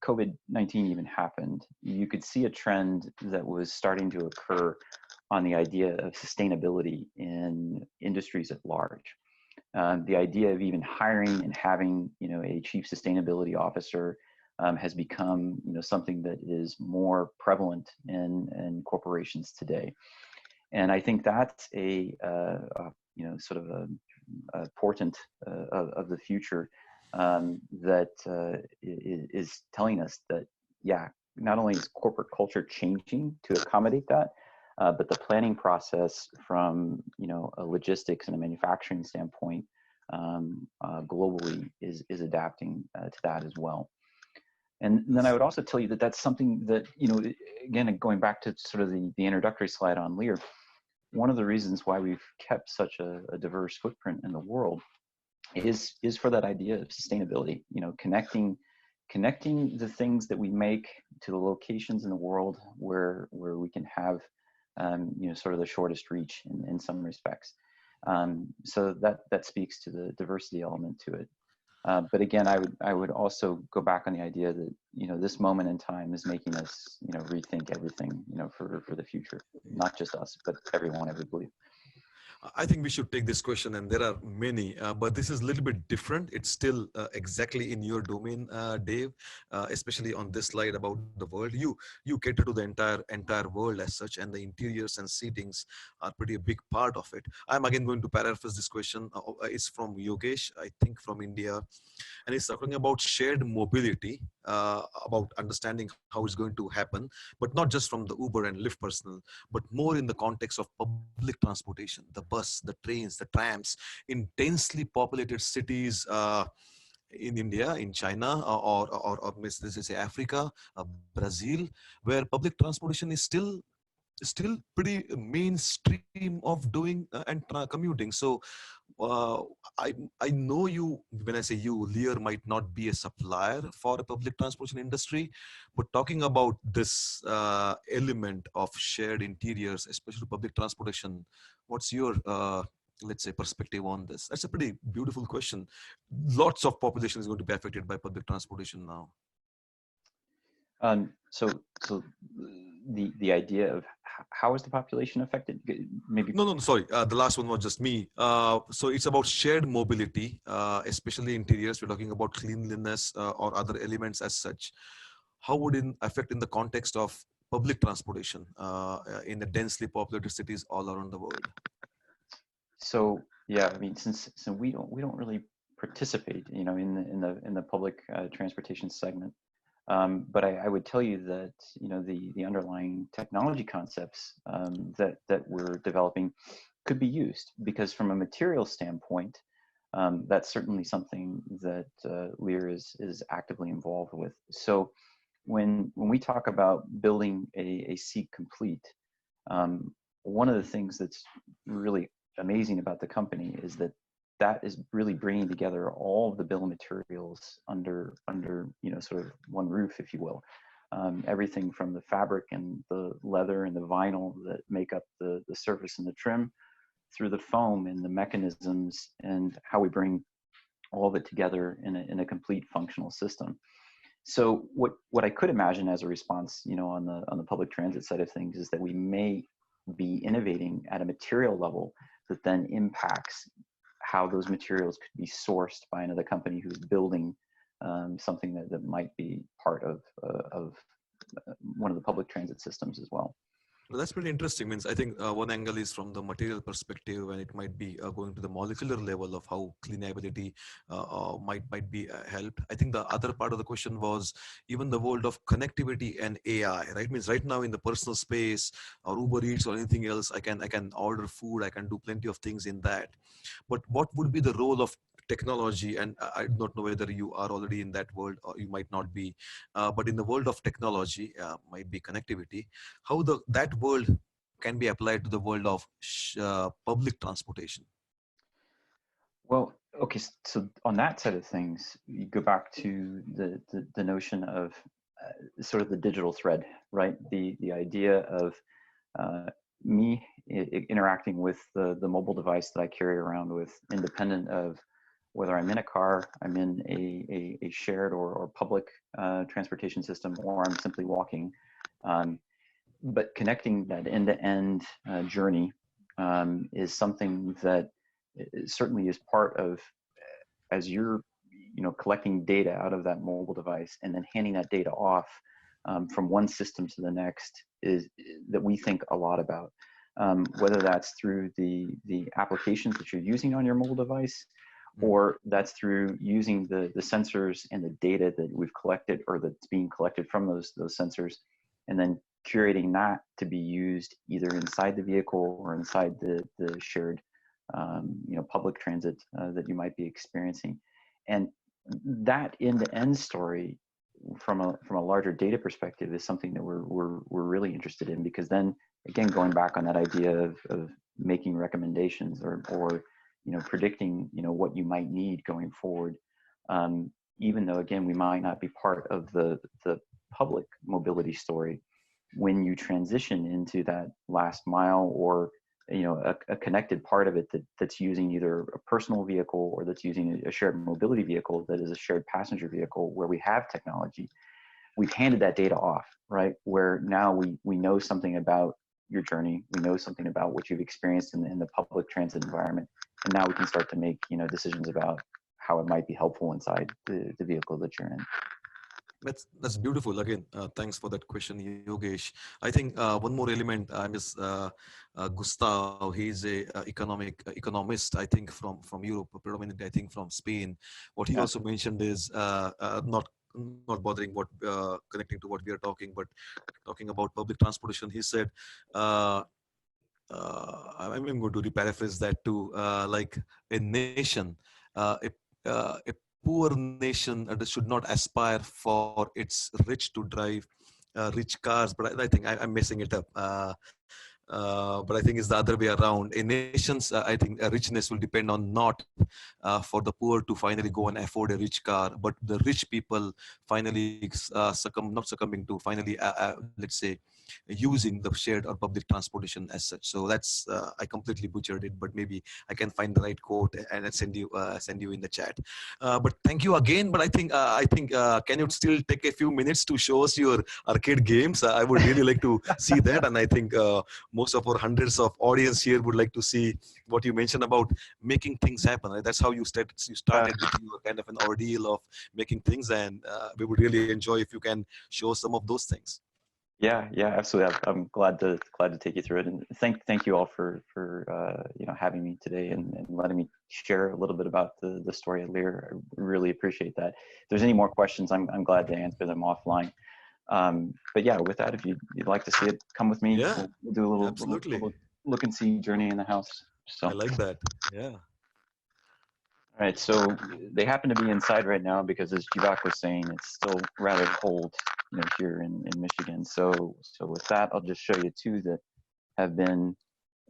COVID-19 even happened, you could see a trend that was starting to occur on the idea of sustainability in industries at large. The idea of even hiring and having, a chief sustainability officer has become, something that is more prevalent in corporations today. And I think that's a sort of a portent of the future that is telling us that, yeah, not only is corporate culture changing to accommodate that, but the planning process from, a logistics and a manufacturing standpoint globally is adapting to that as well. And then I would also tell you that that's something that, again, going back to sort of the introductory slide on Lear, one of the reasons why we've kept such a diverse footprint in the world is for that idea of sustainability, connecting the things that we make to the locations in the world where we can have, sort of the shortest reach in some respects. So that speaks to the diversity element to it. But again, I would also go back on the idea that, you know, this moment in time is making us, you know, rethink everything, you know, for the future, not just us, but everyone, I would believe. I think we should take this question, and there are many, but this is a little bit different. It's still exactly in your domain, Dave, especially on this slide about the world. You cater to the entire world as such, and the interiors and seatings are pretty a big part of it. I'm again going to paraphrase this question. It's from Yogesh, I think, from India, and he's talking about shared mobility, about understanding how it's going to happen, but not just from the Uber and Lyft personal, but more in the context of public transportation, the bus, the trains, the trams, in densely populated cities, in India, in China, or let's say Africa, Brazil, where public transportation is still pretty mainstream of doing and commuting. So uh, I I know you, when I say you, Lear might not be a supplier for a public transportation industry, but talking about this element of shared interiors, especially public transportation, what's your let's say perspective on this? That's a pretty beautiful question. Lots of population is going to be affected by public transportation now. So the idea of how is the population affected? Maybe. No, sorry. The last one was just me. So it's about shared mobility, especially interiors. We're talking about cleanliness or other elements as such. How would it affect in the context of public transportation in the densely populated cities all around the world? So yeah, I mean, since we don't really participate, you know, in the public transportation segment. But I would tell you that, you know, the underlying technology concepts that we're developing could be used, because from a material standpoint, that's certainly something that Lear is actively involved with. So when we talk about building a seat complete, one of the things that's really amazing about the company is that is really bringing together all of the bill of materials under you know, sort of one roof, if you will. Everything from the fabric and the leather and the vinyl that make up the surface and the trim, through the foam and the mechanisms, and how we bring all of it together in a complete functional system. So what I could imagine as a response, you know, on the public transit side of things, is that we may be innovating at a material level that then impacts how those materials could be sourced by another company who's building something that might be part of one of the public transit systems as well. Well, that's pretty interesting. Means I think one angle is from the material perspective, and it might be going to the molecular level of how cleanability might be helped. I think the other part of the question was even the world of connectivity and AI. Right? Means right now in the personal space or Uber Eats or anything else, I can order food. I can do plenty of things in that. But what would be the role of technology? And I do not know whether you are already in that world or you might not be. But in the world of technology, might be connectivity, how that world can be applied to the world of public transportation. Well, okay, so on that side of things, you go back to the notion of sort of the digital thread, right? The idea of me interacting with the mobile device that I carry around with, independent of whether I'm in a car, I'm in a shared or public transportation system, or I'm simply walking. But connecting that end-to-end journey is something that certainly is part of, as you're, you know, collecting data out of that mobile device and then handing that data off from one system to the next, is that we think a lot about. Whether that's through the applications that you're using on your mobile device, or that's through using the sensors and the data that we've collected, or that's being collected from those sensors, and then curating that to be used either inside the vehicle or inside the shared you know, public transit that you might be experiencing. And that end-to-end story from a larger data perspective is something that we're really interested in, because then again, going back on that idea of making recommendations or you know, predicting, you know, what you might need going forward, even though again we might not be part of the public mobility story, when you transition into that last mile or a connected part of it that's using either a personal vehicle or that's using a shared mobility vehicle that is a shared passenger vehicle where we have technology. We've handed that data off, right? Where now we know something about your journey, we know something about what you've experienced in the public transit environment, and now we can start to make decisions about how it might be helpful inside the vehicle that you're in. That's beautiful. Again, thanks for that question, Yogesh. I think one more element. I miss Gustav. He's a economist. I think from Europe, predominantly. I think from Spain. What he Yeah. also mentioned is not bothering what connecting to what we are talking, but talking about public transportation. He said, I'm going to paraphrase that too. Like a nation, a poor nation should not aspire for its rich to drive rich cars. But I think I'm messing it up. But I think it's the other way around. A nation's, I think, richness will depend on not for the poor to finally go and afford a rich car, but the rich people finally not succumbing to finally, let's say, using the shared or public transportation as such. So that's I completely butchered it, but maybe I can find the right quote and send you in the chat. But thank you again. But I think can you still take a few minutes to show us your arcade games? I would really like to see that, and I think most of our hundreds of audience here would like to see what you mentioned about making things happen. Right? That's how you started. You started with your kind of an ordeal of making things, and we would really enjoy if you can show some of those things. Yeah, absolutely. I'm glad to take you through it, and thank you all for having me today and letting me share a little bit about the story of Lear. I really appreciate that. If there's any more questions, I'm glad to answer them offline. But yeah, with that, if you'd like to see it, come with me. Yeah, we'll do a absolutely. little look and see journey in the house. So I like that. Yeah. all right, so they happen to be inside right now because, as Jivak was saying, it's still rather cold, here in Michigan. So with that, I'll just show you two that have been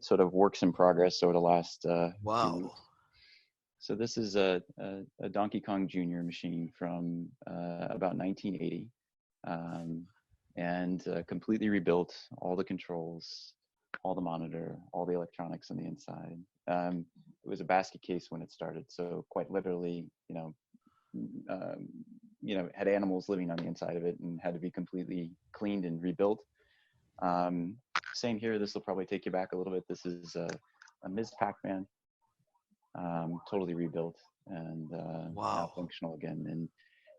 sort of works in progress over the last few Wow. weeks. So this is a Donkey Kong Jr. machine from about 1980, and completely rebuilt, all the controls, all the monitor, all the electronics on the inside. It was a basket case when it started, so quite literally, had animals living on the inside of it and had to be completely cleaned and rebuilt. Same here. This will probably take you back a little bit. This is a Ms. Pac-Man, totally rebuilt and now functional again. And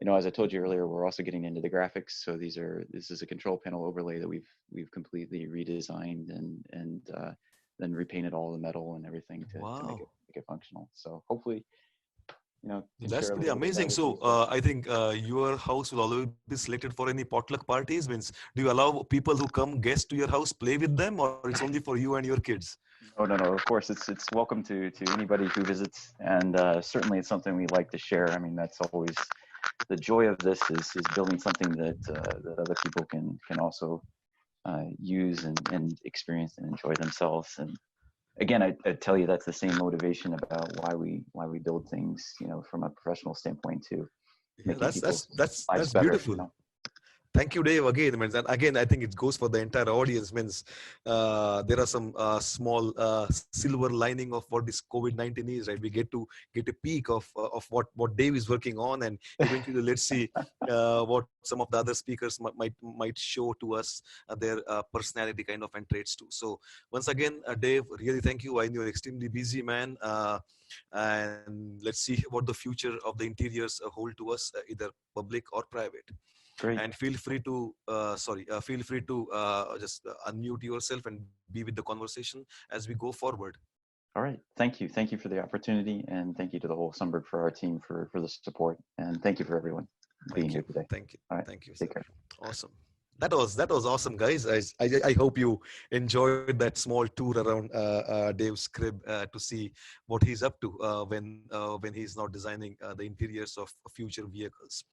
as I told you earlier, we're also getting into the graphics. So this is a control panel overlay that we've completely redesigned and then repainted all the metal and everything to make it functional. So hopefully, that's pretty amazing. So I think your house will always be selected for any potluck parties. Means, do you allow people who come guests to your house play with them, or it's only for you and your kids? No. Of course, it's welcome to anybody who visits, and certainly it's something we like to share. I mean, that's always the joy of this is building something that other people can also use and experience and enjoy themselves. And again, I tell you, that's the same motivation about why we build things, from a professional standpoint too. Yeah, that's better, beautiful. Thank you, Dave. Again, and again, I think it goes for the entire audience. Means there are some small silver lining of what this COVID-19 is. Right, we get to get a peek of what Dave is working on, and eventually, let's see what some of the other speakers might show to us their personality kind of and traits too. So once again, Dave, really thank you. I know you're extremely busy, man. And let's see what the future of the interiors hold to us, either public or private. Great. And feel free to just unmute yourself and be with the conversation as we go forward. All right. Thank you for the opportunity, and thank you to the whole Sundberg-Ferar team for the support, and thank you for everyone being here today. Thank you. All right. Thank you. Take care. Awesome. That was awesome, guys. I hope you enjoyed that small tour around Dave's crib to see what he's up to when he's not designing the interiors of future vehicles.